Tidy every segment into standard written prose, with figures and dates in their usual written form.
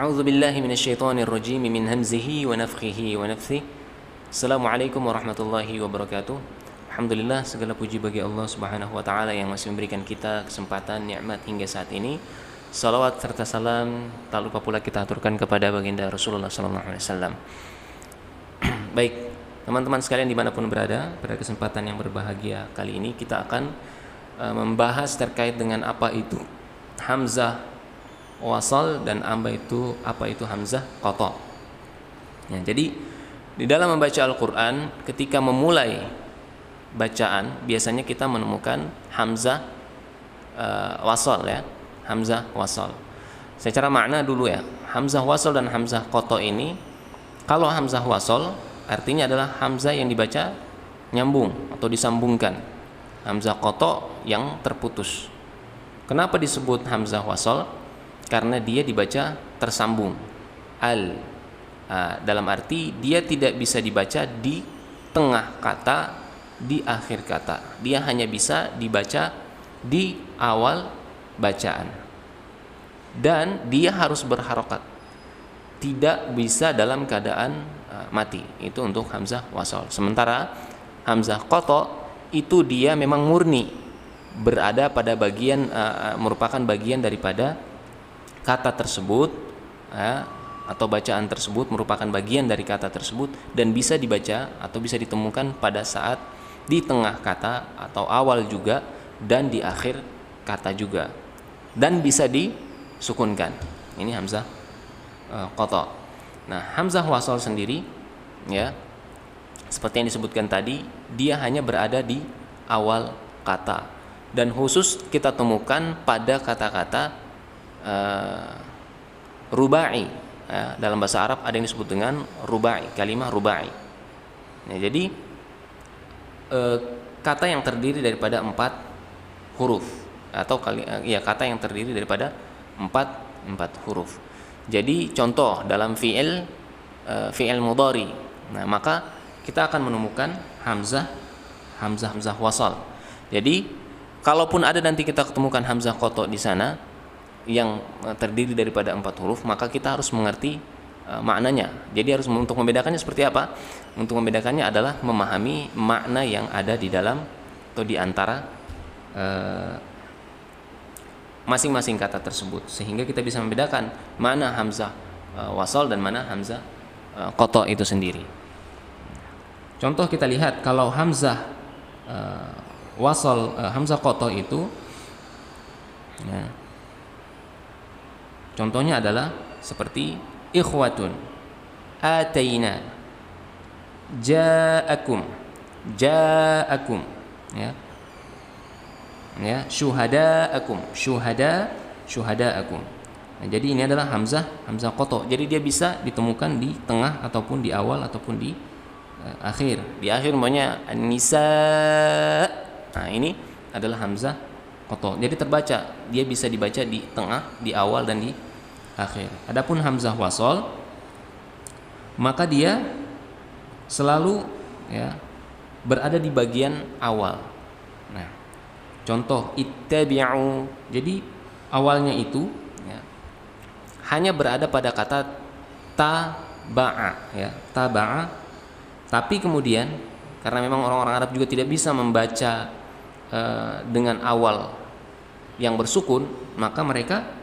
A'udzu billahi minasyaitonir rajim min hamzihi wa nafthihi wa nafthihi. Assalamualaikum warahmatullahi wabarakatuh. Alhamdulillah, segala puji bagi Allah Subhanahu wa taala yang masih memberikan kita kesempatan nikmat hingga saat ini. Salawat serta salam tak lupa pula kita aturkan kepada baginda Rasulullah sallallahu alaihi wasallam. Baik, teman-teman sekalian dimanapun berada, pada kesempatan yang berbahagia kali ini kita akan membahas terkait dengan apa itu hamzah wasal dan apa itu hamzah qata. Ya, jadi di dalam membaca Al-Qur'an, ketika memulai bacaan biasanya kita menemukan hamzah wasal, ya, hamzah wasal. Secara makna dulu, ya, hamzah wasal dan hamzah qata ini, kalau hamzah wasal artinya adalah hamzah yang dibaca nyambung atau disambungkan, hamzah qata yang terputus. Kenapa disebut hamzah wasal? Karena dia dibaca tersambung, dalam arti dia tidak bisa dibaca di tengah kata, di akhir kata. Dia hanya bisa dibaca di awal bacaan, dan dia harus berharokat, tidak bisa dalam keadaan mati. Itu untuk hamzah wasal. Sementara hamzah qata itu dia memang murni berada pada bagian merupakan bagian daripada kata tersebut, atau bacaan tersebut merupakan bagian dari kata tersebut, dan bisa dibaca atau bisa ditemukan pada saat di tengah kata atau awal juga, dan di akhir kata juga, dan bisa disukunkan. Ini hamzah qata. Nah, hamzah wasal sendiri, ya, seperti yang disebutkan tadi, dia hanya berada di awal kata, dan khusus kita temukan pada kata-kata rubai, ya. Dalam bahasa Arab ada yang disebut dengan rubai, kalimah rubai. Nah, jadi kata yang terdiri daripada 4 huruf, atau kata yang terdiri daripada 4 huruf. Jadi contoh dalam fi'il mudhari, nah maka kita akan menemukan hamzah wasal. Jadi kalaupun ada nanti kita ketemukan hamzah qata di sana yang terdiri daripada 4 huruf, maka kita harus mengerti maknanya. Jadi untuk membedakannya seperti apa? Untuk membedakannya adalah memahami makna yang ada di dalam atau di antara masing-masing kata tersebut, sehingga kita bisa membedakan mana hamzah wasal dan mana hamzah qata itu sendiri. Contoh kita lihat, kalau hamzah wasal, hamzah qata itu, ya, contohnya adalah seperti ikhwatun, ataina, ja'akum, ya, syuhada'akum, syuhada'akum. Nah, jadi ini adalah hamzah qata. Jadi dia bisa ditemukan di tengah ataupun di awal ataupun di akhir. Di akhir umpamanya an-nisa. Nah, ini adalah hamzah qata. Jadi terbaca, dia bisa dibaca di tengah, di awal dan di akhir. Adapun hamzah wasal, maka dia selalu, ya, berada di bagian awal. Nah, contoh ittabi'u, jadi awalnya itu, ya, hanya berada pada kata taba'a, ya, taba'a. Tapi kemudian karena memang orang-orang Arab juga tidak bisa membaca dengan awal yang bersukun, maka mereka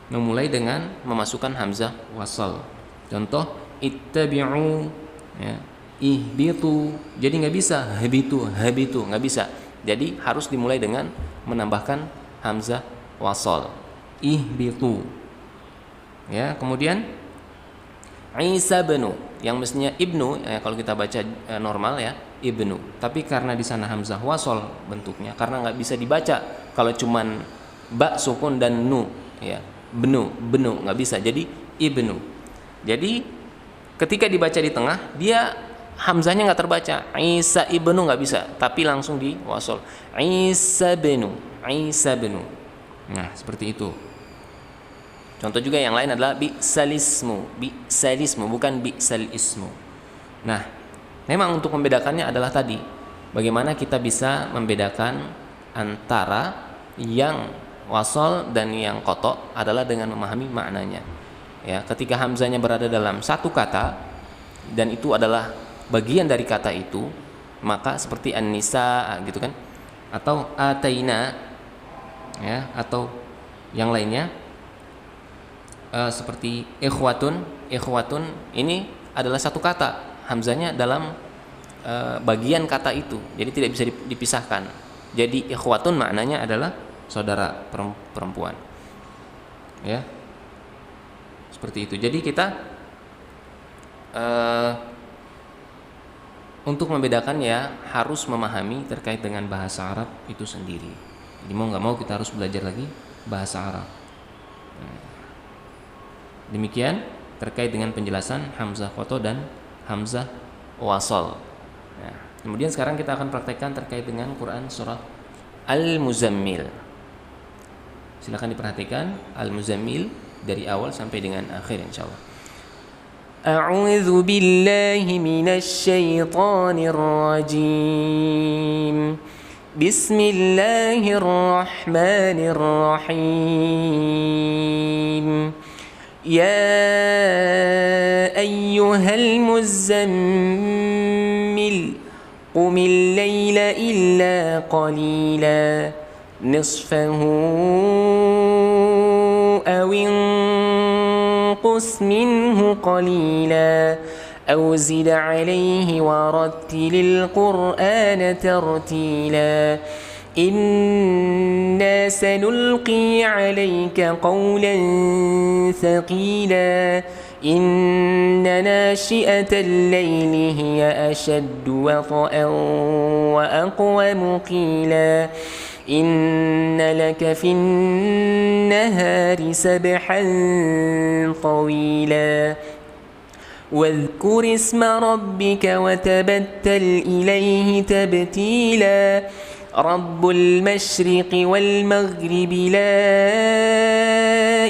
memulai dengan memasukkan hamzah wasal. Contoh ittabi'u, ya, ihbitu. Jadi nggak bisa habitu, nggak bisa. Jadi harus dimulai dengan menambahkan hamzah wasal, ihbitu. Ya, kemudian Isa benu, yang mestinya ibnu, ya, kalau kita baca normal, ya, ibnu. Tapi karena di sana hamzah wasal bentuknya, karena nggak bisa dibaca kalau cuman ba sukun dan nu, ya, benu nggak bisa. Jadi ibnu. Jadi ketika dibaca di tengah, dia hamzahnya nggak terbaca. Isa ibnu nggak bisa, tapi langsung di wasal. Isa benu. Nah, seperti itu. Contoh juga yang lain adalah bi'salismu, bukan bi'salismu. Nah, memang untuk membedakannya adalah tadi, bagaimana kita bisa membedakan antara yang wasal dan yang qata adalah dengan memahami maknanya. ya, ketika hamzanya berada dalam satu kata dan itu adalah bagian dari kata itu, maka seperti an-nisa gitu kan, atau ataina ya, atau yang lainnya seperti ikhwatun. Ikhwatun ini adalah satu kata, hamzanya dalam bagian kata itu, jadi tidak bisa dipisahkan. Jadi ikhwatun maknanya adalah saudara perempuan, ya, seperti itu. Jadi kita untuk membedakan ya harus memahami terkait dengan bahasa Arab itu sendiri. Jadi mau nggak mau kita harus belajar lagi bahasa Arab. Demikian terkait dengan penjelasan hamzah qata dan hamzah wasal. Nah, kemudian sekarang kita akan praktekkan terkait dengan Quran surah Al-Muzammil. Silakan diperhatikan Al-Muzammil dari awal sampai dengan akhir insyaallah. A'udzu billahi minasy syaithanir rajim. Bismillahirrahmanirrahim. Ya ayyuhal muzammil qumil laila illa qalila nisfahu aw inqus minhu qalila aw zid alayhi warattilil qur'ana tartila إنا سنلقي عليك قولا ثقيلا إن ناشئة الليل هي أشد وطئا وأقوم قيلا إن لك في النهار سبحا طويلا واذكر اسم ربك وتبتل إليه تبتيلا رب المشرق والمغرب لا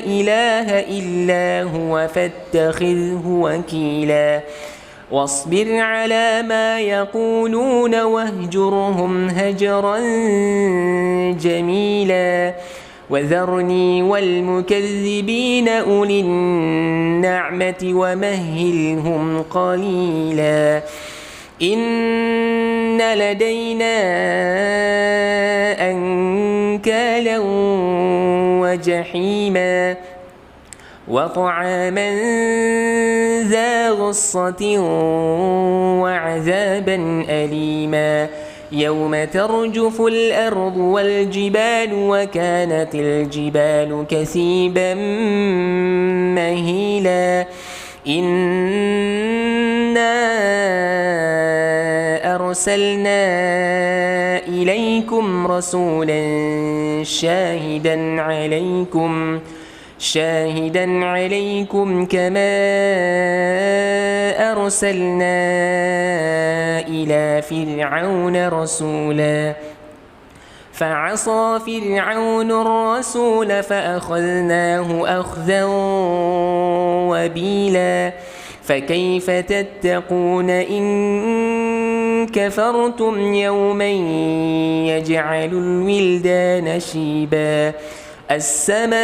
إله إلا هو فاتخذه وكيلا واصبر على ما يقولون واهجرهم هجرا جميلا وذرني والمكذبين أولي النعمة ومهلهم قليلا إن لدينا أنكالا وجحيما وطعاما ذا غصة وعذابا أليما يوم ترجف الأرض والجبال وكانت الجبال كثيبا مهيلا إنا أرسلنا إليكم رسولا شاهدا عليكم كما أرسلنا إلى فرعون رسولا فعصى فرعون الرسول فأخذناه أخذا وبيلا فكيف تتقون إن كفرتم يوما يجعل الولدان شيبا السماء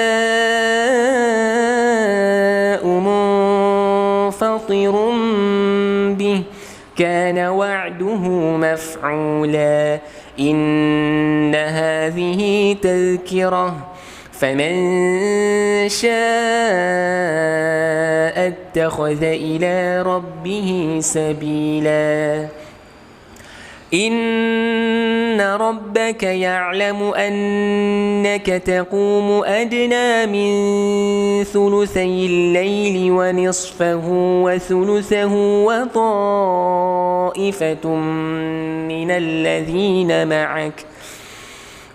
منفطر به كان وعده مفعولا إن هذه تذكرة فمن شاء اتخذ إلى ربه سبيلا إن ربك يعلم أنك تقوم أدنى من ثلثي الليل ونصفه وثلثه وطائفة من الذين معك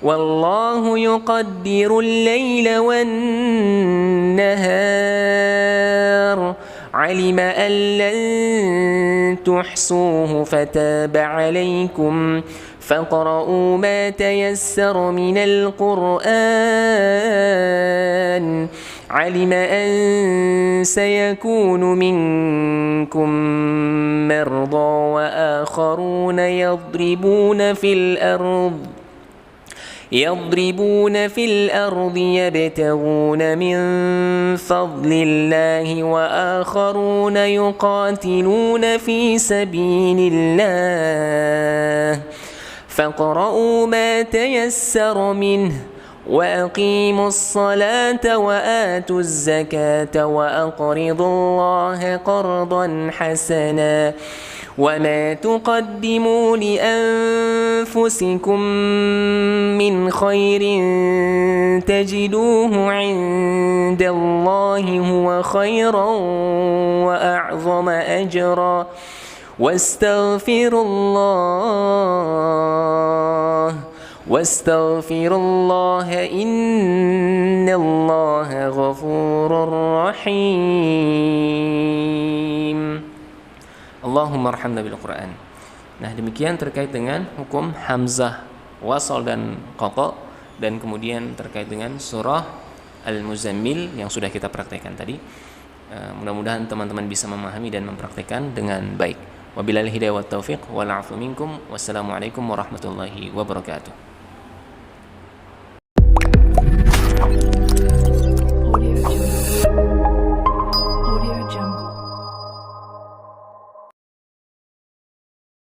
والله يقدر الليل والنهار علم أن لن تحصوه فتاب عليكم فاقرؤوا ما تيسر من القرآن علم أن سيكون منكم مرضى وآخرون يضربون في الأرض يضربون في الأرض يبتغون من فضل الله وآخرون يقاتلون في سبيل الله فاقرؤوا ما تيسر منه وأقيموا الصلاة وآتوا الزكاة وأقرضوا الله قرضا حسنا وما تقدموا لأنفسكم من خير تجدوه عند الله هو خيرا وأعظم أجرا واستغفر الله إن الله غفور رحيم. Allahumma arhamna bil Quran. Nah, demikian terkait dengan hukum hamzah wasal dan qata, dan kemudian terkait dengan surah Al-Muzammil yang sudah kita praktekkan tadi. Mudah-mudahan teman-teman bisa memahami dan mempraktekkan dengan baik. Wabillahi hidayah wat taufiq wal 'afu minkum. Wassalamualaikum warahmatullahi wabarakatuh.